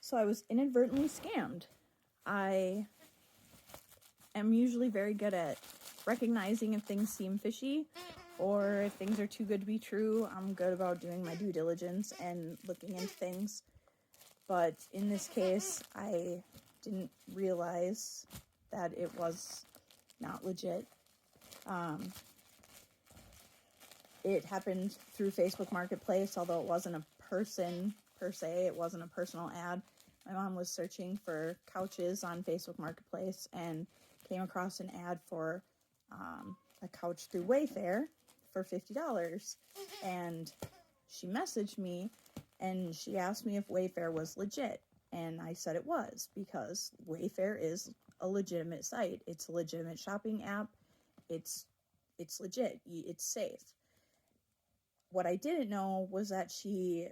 So I was inadvertently scammed. I am usually very good at recognizing if things seem fishy or if things are too good to be true. I'm good about doing my due diligence and looking into things. But in this case, I didn't realize that it was not legit. It happened through Facebook Marketplace, although it wasn't a person per se. It wasn't a personal ad. My mom was searching for couches on Facebook Marketplace and came across an ad for a couch through Wayfair for $50. And she messaged me and she asked me if Wayfair was legit. And I said it was, because Wayfair is a legitimate site. It's a legitimate shopping app. It's legit. It's safe. What I didn't know was that she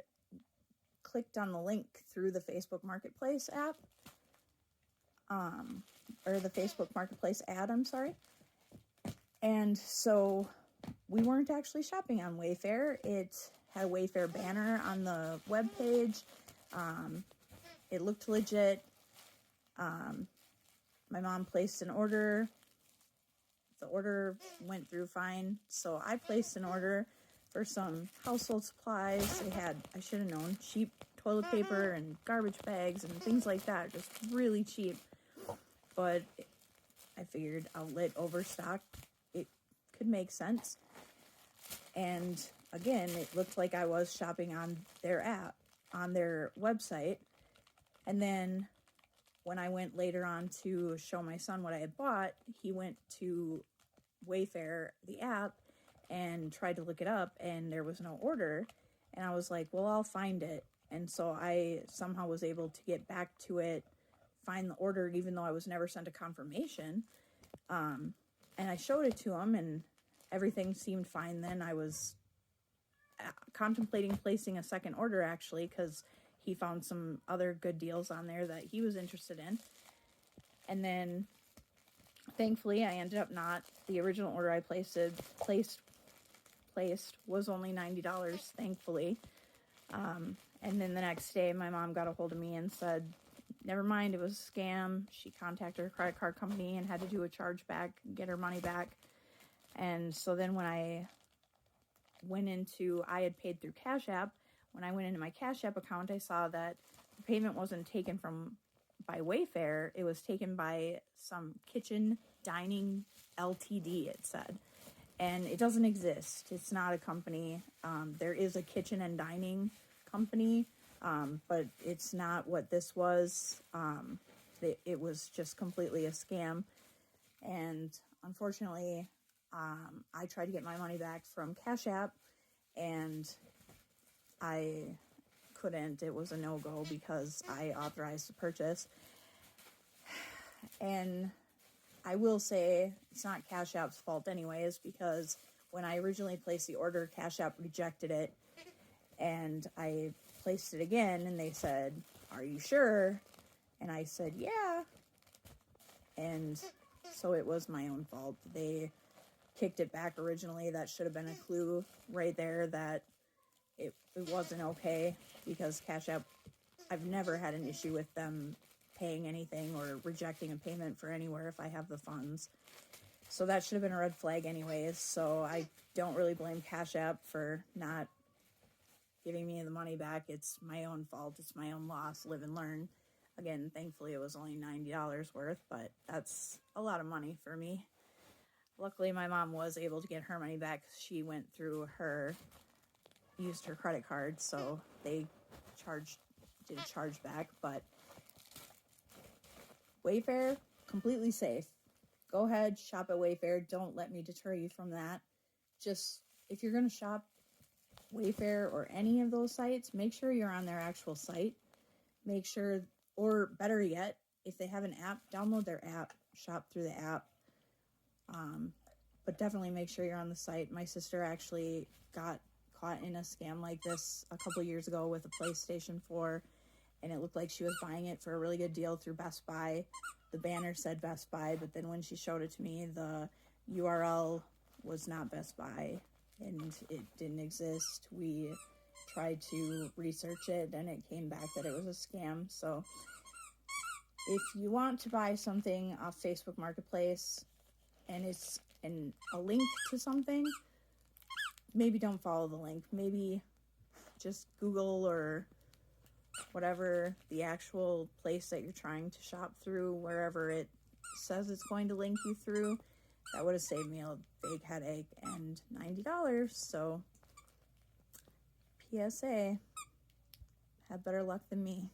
clicked on the link through the Facebook Marketplace app, or the Facebook Marketplace ad, I'm sorry. And so we weren't actually shopping on Wayfair. It had a Wayfair banner on the webpage. It looked legit. My mom placed an order. The order went through fine. So I placed an order for some household supplies. They had, I should have known, cheap toilet paper and garbage bags and things like that. Just really cheap. But I figured outlet overstock, it could make sense. And again, it looked like I was shopping on their app, on their website. And then when I went later on to show my son what I had bought, he went to Wayfair, the app, and tried to look it up, and there was no order. And I was like, well, I'll find it. And so I somehow was able to get back to it, find the order, even though I was never sent a confirmation. And I showed it to him, and everything seemed fine then. I was contemplating placing a second order, actually, because he found some other good deals on there that he was interested in. And then, thankfully, I ended up not. The original order I placed was only $90, thankfully. And then the next day, my mom got a hold of me and said, never mind, it was a scam. She contacted her credit card company and had to do a chargeback, get her money back. And so then when I had paid through Cash App. When I went into my Cash App account, I saw that the payment wasn't taken by Wayfair. It was taken by some kitchen dining LTD, it said. And it doesn't exist. It's not a company. There is a kitchen and dining company, but it's not what this was. It was just completely a scam. And unfortunately, I tried to get my money back from Cash App, and I couldn't. It was a no-go because I authorized the purchase. And I will say it's not Cash App's fault anyways, because when I originally placed the order, Cash App rejected it. And I placed it again, and they said, "Are you sure?" And I said, "Yeah." And so it was my own fault. They kicked it back originally. That should have been a clue right there that it wasn't okay, because Cash App, I've never had an issue with them paying anything or rejecting a payment for anywhere if I have the funds. So that should have been a red flag anyways. So I don't really blame Cash App for not giving me the money back. It's my own fault. It's my own loss. Live and learn. Again, thankfully it was only $90 worth, but that's a lot of money for me. Luckily, my mom was able to get her money back. She used her credit card, so they did a chargeback. But Wayfair, completely safe. Go ahead, shop at Wayfair. Don't let me deter you from that. Just, if you're going to shop Wayfair or any of those sites, make sure you're on their actual site. Make sure, or better yet, if they have an app, download their app, shop through the app. But definitely make sure you're on the site. My sister actually got caught in a scam like this a couple years ago with a PlayStation 4, and it looked like she was buying it for a really good deal through Best Buy. The banner said Best Buy, but then when she showed it to me, the URL was not Best Buy, and it didn't exist. We tried to research it and it came back that it was a scam. So if you want to buy something off Facebook Marketplace and it's a link to something, maybe don't follow the link. Maybe just Google or whatever the actual place that you're trying to shop through, wherever it says it's going to link you through. That would have saved me a big headache and $90. So PSA, have better luck than me.